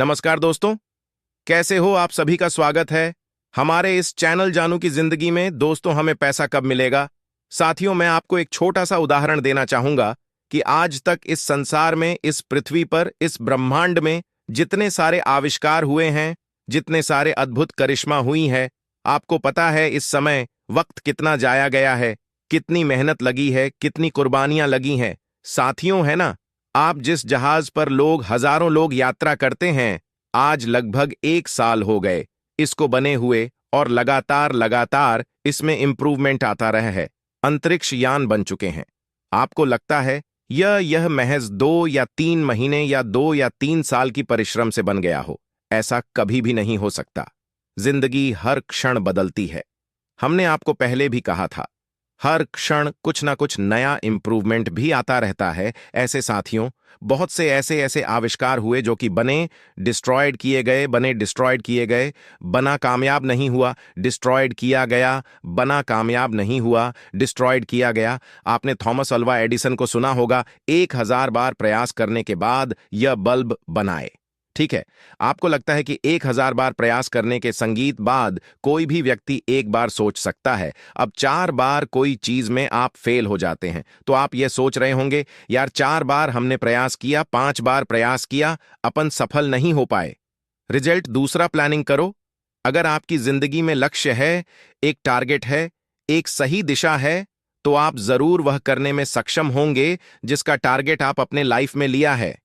नमस्कार दोस्तों, कैसे हो आप सभी का स्वागत है हमारे इस चैनल जानू की जिंदगी में। दोस्तों, हमें पैसा कब मिलेगा। साथियों, मैं आपको एक छोटा सा उदाहरण देना चाहूंगा कि आज तक इस संसार में, इस पृथ्वी पर, इस ब्रह्मांड में जितने सारे आविष्कार हुए हैं, जितने सारे अद्भुत करिश्मा हुई है, आपको पता है इस समय वक्त कितना जाया गया है, कितनी मेहनत लगी है, कितनी कुर्बानियां लगी हैं। साथियों, है ना, आप जिस जहाज पर लोग, हजारों लोग यात्रा करते हैं, आज लगभग 1 साल हो गए इसको बने हुए, और लगातार लगातार इसमें इंप्रूवमेंट आता रहा है। अंतरिक्ष यान बन चुके हैं। आपको लगता है यह महज 2 या 3 महीने या 2 या 3 साल की परिश्रम से बन गया हो। ऐसा कभी भी नहीं हो सकता। जिंदगी हर क्षण बदलती है। हमने आपको पहले भी कहा था, हर क्षण कुछ ना कुछ नया इंप्रूवमेंट भी आता रहता है। ऐसे साथियों, बहुत से ऐसे ऐसे आविष्कार हुए जो कि बने, डिस्ट्रॉयड किए गए, बने, डिस्ट्रॉयड किए गए, बना, कामयाब नहीं हुआ, डिस्ट्रॉयड किया गया, बना, कामयाब नहीं हुआ, डिस्ट्रॉयड किया गया। आपने थॉमस अल्वा एडिसन को सुना होगा, 1000 बार प्रयास करने के बाद यह बल्ब बनाए। ठीक है, आपको लगता है कि 1000 बार प्रयास करने के संगीत बाद कोई भी व्यक्ति एक बार सोच सकता है। अब 4 बार कोई चीज में आप फेल हो जाते हैं तो आप ये सोच रहे होंगे, यार 4 बार हमने प्रयास किया, 5 बार प्रयास किया, अपन सफल नहीं हो पाए। रिजल्ट दूसरा प्लानिंग करो। अगर आपकी जिंदगी में लक्ष्य है, एक टारगेट है, एक सही दिशा है, तो आप जरूर वह करने में सक्षम होंगे जिसका टारगेट आप अपने लाइफ में लिया है।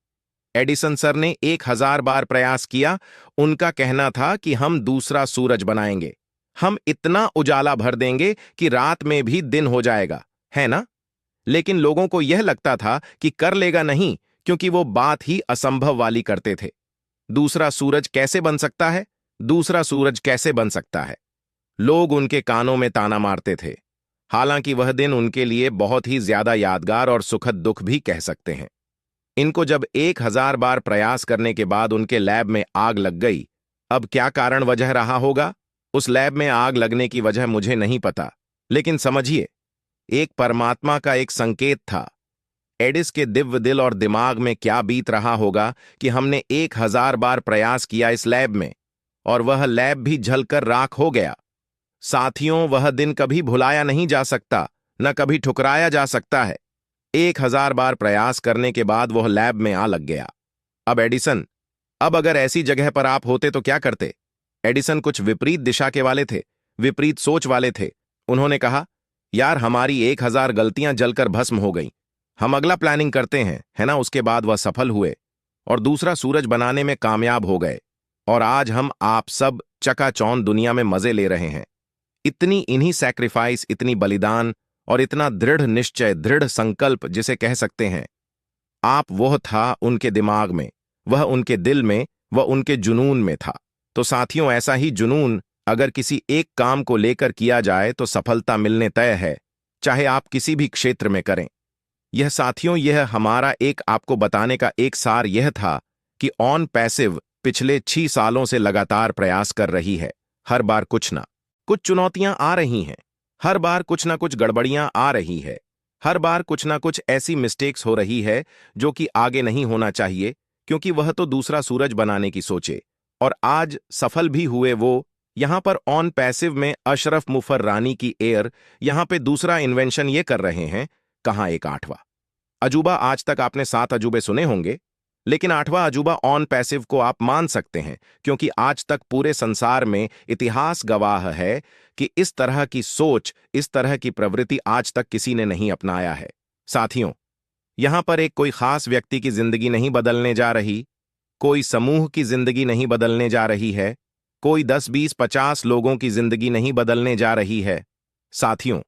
एडिसन सर ने 1000 बार प्रयास किया। उनका कहना था कि हम दूसरा सूरज बनाएंगे, हम इतना उजाला भर देंगे कि रात में भी दिन हो जाएगा, है ना। लेकिन लोगों को यह लगता था कि कर लेगा नहीं, क्योंकि वो बात ही असंभव वाली करते थे। दूसरा सूरज कैसे बन सकता है, दूसरा सूरज कैसे बन सकता है। लोग उनके कानों में ताना मारते थे। हालांकि वह दिन उनके लिए बहुत ही ज्यादा यादगार और सुखद दुख भी कह सकते हैं। इनको जब 1000 बार प्रयास करने के बाद उनके लैब में आग लग गई। अब क्या कारण वजह रहा होगा, उस लैब में आग लगने की वजह मुझे नहीं पता, लेकिन समझिए, एक परमात्मा का एक संकेत था। एडिस के दिव्य दिल और दिमाग में क्या बीत रहा होगा कि हमने 1000 बार प्रयास किया इस लैब में, और वह लैब भी जलकर राख हो गया। साथियों, वह दिन कभी भुलाया नहीं जा सकता, न कभी ठुकराया जा सकता है। 1000 बार प्रयास करने के बाद वह लैब में आ लग गया। अब एडिसन, अब अगर ऐसी जगह पर आप होते तो क्या करते। एडिसन कुछ विपरीत दिशा के वाले थे, विपरीत सोच वाले थे। उन्होंने कहा, यार हमारी 1000 गलतियां जलकर भस्म हो गईं, हम अगला प्लानिंग करते हैं, है ना। उसके बाद वह सफल हुए और दूसरा सूरज बनाने में कामयाब हो गए, और आज हम आप सब चकाचौंध दुनिया में मजे ले रहे हैं। इतनी इन्हीं सैक्रिफाइस, इतनी बलिदान और इतना दृढ़ निश्चय, दृढ़ संकल्प जिसे कह सकते हैं आप, वह था उनके दिमाग में, वह उनके दिल में, वह उनके जुनून में था। तो साथियों, ऐसा ही जुनून अगर किसी एक काम को लेकर किया जाए तो सफलता मिलने तय है, चाहे आप किसी भी क्षेत्र में करें। यह साथियों, यह हमारा एक आपको बताने का एक सार यह था कि ऑन पैसिव पिछले 6 सालों से लगातार प्रयास कर रही है। हर बार कुछ ना कुछ चुनौतियां आ रही हैं, हर बार कुछ ना कुछ गड़बड़ियां आ रही है, हर बार कुछ ना कुछ ऐसी मिस्टेक्स हो रही है जो कि आगे नहीं होना चाहिए, क्योंकि वह तो दूसरा सूरज बनाने की सोचे, और आज सफल भी हुए वो। यहां पर ऑन पैसिव में अशरफ मुफर रानी की एयर यहां पे दूसरा इन्वेंशन ये कर रहे हैं। कहां एक 8वां अजूबा। आज तक आपने 7 अजूबे सुने होंगे, लेकिन 8वां अजूबा ऑन पैसिव को आप मान सकते हैं, क्योंकि आज तक पूरे संसार में इतिहास गवाह है कि इस तरह की सोच, इस तरह की प्रवृत्ति आज तक किसी ने नहीं अपनाया है। साथियों, यहां पर एक कोई खास व्यक्ति की जिंदगी नहीं बदलने जा रही, कोई समूह की जिंदगी नहीं बदलने जा रही है, कोई 10, 20, 50 लोगों की जिंदगी नहीं बदलने जा रही है। साथियों,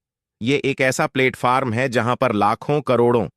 ये एक ऐसा प्लेटफार्म है जहां पर लाखों, करोड़ों,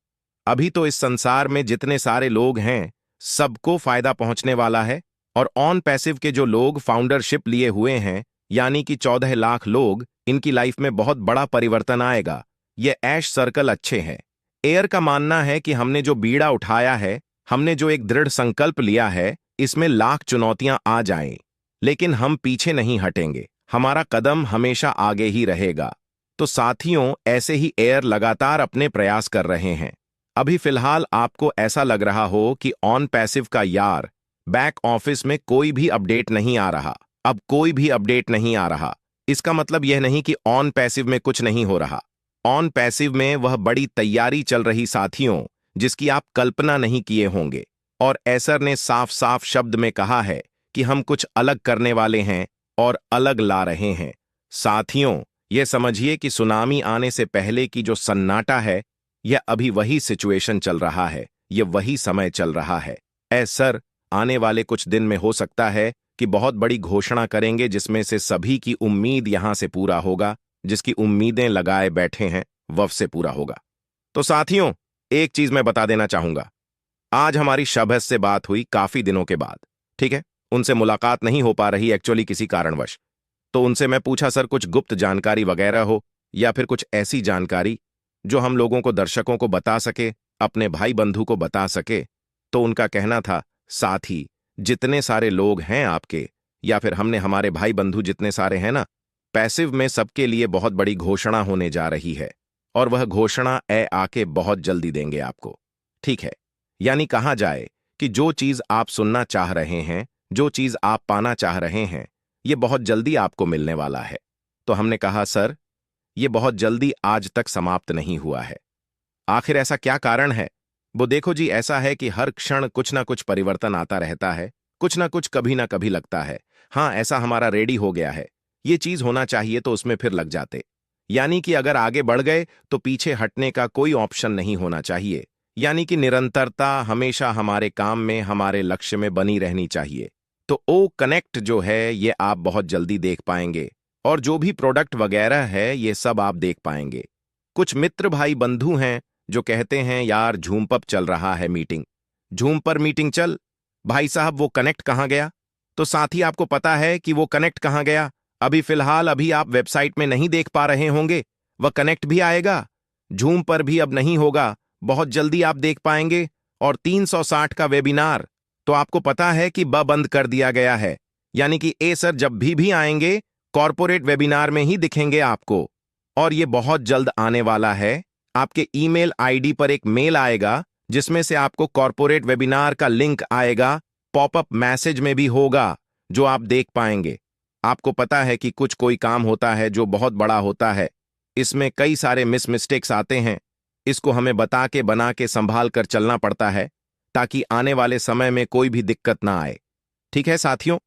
अभी तो इस संसार में जितने सारे लोग हैं, सबको फायदा पहुंचने वाला है। और ऑन पैसिव के जो लोग फाउंडरशिप लिए हुए हैं, यानी कि 14 लाख लोग, इनकी लाइफ में बहुत बड़ा परिवर्तन आएगा। ये ऐश सर्कल अच्छे हैं। एयर का मानना है कि हमने जो बीड़ा उठाया है, हमने जो एक दृढ़ संकल्प लिया है, इसमें लाख चुनौतियां आ जाएं, लेकिन हम पीछे नहीं हटेंगे, हमारा कदम हमेशा आगे ही रहेगा। तो साथियों, ऐसे ही एयर लगातार अपने प्रयास कर रहे हैं। अभी फिलहाल आपको ऐसा लग रहा हो कि ऑन पैसिव का यार बैक ऑफिस में कोई भी अपडेट नहीं आ रहा। अब कोई भी अपडेट नहीं आ रहा, इसका मतलब यह नहीं कि ऑन पैसिव में कुछ नहीं हो रहा। ऑन पैसिव में वह बड़ी तैयारी चल रही साथियों, जिसकी आप कल्पना नहीं किए होंगे। और एसर ने साफ साफ शब्द में कहा है कि हम कुछ अलग करने वाले हैं और अलग ला रहे हैं। साथियों, यह समझिए कि सुनामी आने से पहले की जो सन्नाटा है, यह अभी वही सिचुएशन चल रहा है, यह वही समय चल रहा है। सर, आने वाले कुछ दिन में हो सकता है कि बहुत बड़ी घोषणा करेंगे, जिसमें से सभी की उम्मीद यहां से पूरा होगा, जिसकी उम्मीदें लगाए बैठे हैं वह से पूरा होगा। तो साथियों, एक चीज मैं बता देना चाहूंगा। आज हमारी शबहस से बात हुई काफी दिनों के बाद, ठीक है। उनसे मुलाकात नहीं हो पा रही एक्चुअली किसी कारणवश। तो उनसे मैं पूछा, सर कुछ गुप्त जानकारी वगैरह हो या फिर कुछ ऐसी जानकारी जो हम लोगों को, दर्शकों को बता सके, अपने भाई बंधु को बता सके। तो उनका कहना था, साथी जितने सारे लोग हैं आपके, या फिर हमने हमारे भाई बंधु जितने सारे हैं ना, पैसिव में सबके लिए बहुत बड़ी घोषणा होने जा रही है। और वह घोषणा आके बहुत जल्दी देंगे आपको, ठीक है। यानी कहा जाए कि जो चीज आप सुनना चाह रहे हैं, जो चीज आप पाना चाह रहे हैं, ये बहुत जल्दी आपको मिलने वाला है। तो हमने कहा, सर ये बहुत जल्दी आज तक समाप्त नहीं हुआ है। आखिर ऐसा क्या कारण है? वो देखो जी, ऐसा है कि हर क्षण कुछ ना कुछ परिवर्तन आता रहता है, कुछ ना कुछ कभी ना कभी लगता है। हाँ, ऐसा हमारा रेडी हो गया है, ये चीज होना चाहिए तो उसमें फिर लग जाते। यानी कि अगर आगे बढ़ गए तो पीछे हटने का कोई ऑप्शन नहीं होना चाहिए। यानी कि निरंतरता हमेशा हमारे काम में, हमारे लक्ष्य में बनी रहनी चाहिए। तो ओ कनेक्ट जो है ये आप बहुत जल्दी देख पाएंगे, और जो भी प्रोडक्ट वगैरह है ये सब आप देख पाएंगे। कुछ मित्र भाई बंधु हैं जो कहते हैं, यार झूमपप चल रहा है मीटिंग, झूम पर मीटिंग चल। भाई साहब वो कनेक्ट कहाँ गया? तो साथी आपको पता है कि वो कनेक्ट कहाँ गया? अभी फिलहाल अभी आप वेबसाइट में नहीं देख पा रहे होंगे, वह कनेक्ट भी आएगा। झूम पर भी अब नहीं होगा, बहुत जल्दी आप देख पाएंगे। और 360 का वेबिनार तो आपको पता है कि बंद कर दिया गया है। यानी कि सर जब भी आएंगे कॉर्पोरेट वेबिनार में ही दिखेंगे आपको। और ये बहुत जल्द आने वाला है। आपके ईमेल आईडी पर एक मेल आएगा जिसमें से आपको कॉर्पोरेट वेबिनार का लिंक आएगा, पॉपअप मैसेज में भी होगा, जो आप देख पाएंगे। आपको पता है कि कुछ कोई काम होता है जो बहुत बड़ा होता है, इसमें कई सारे मिस्टेक्स आते हैं। इसको हमें बता के, बना के, संभाल कर चलना पड़ता है, ताकि आने वाले समय में कोई भी दिक्कत ना आए। ठीक है साथियों,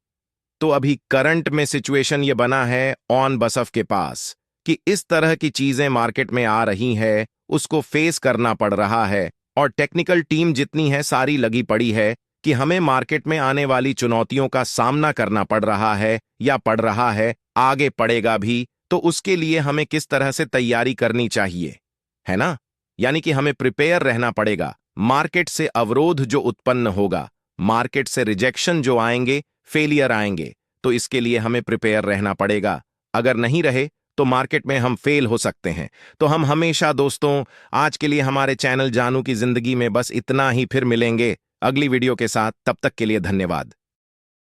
तो अभी करंट में सिचुएशन ये बना है ऑन बसफ के पास कि इस तरह की चीजें मार्केट में आ रही है, उसको फेस करना पड़ रहा है। और टेक्निकल टीम जितनी है सारी लगी पड़ी है कि हमें मार्केट में आने वाली चुनौतियों का सामना करना पड़ रहा है, या पड़ रहा है, आगे पड़ेगा भी। तो उसके लिए हमें किस तरह से तैयारी करनी चाहिए, है ना? यानी कि हमें प्रिपेयर रहना पड़ेगा। मार्केट से अवरोध जो उत्पन्न होगा, मार्केट से रिजेक्शन जो आएंगे, फेलियर आएंगे, तो इसके लिए हमें प्रिपेयर रहना पड़ेगा। अगर नहीं रहे तो मार्केट में हम फेल हो सकते हैं। तो हम हमेशा दोस्तों, आज के लिए हमारे चैनल जानू की जिंदगी में बस इतना ही। फिर मिलेंगे अगली वीडियो के साथ, तब तक के लिए धन्यवाद।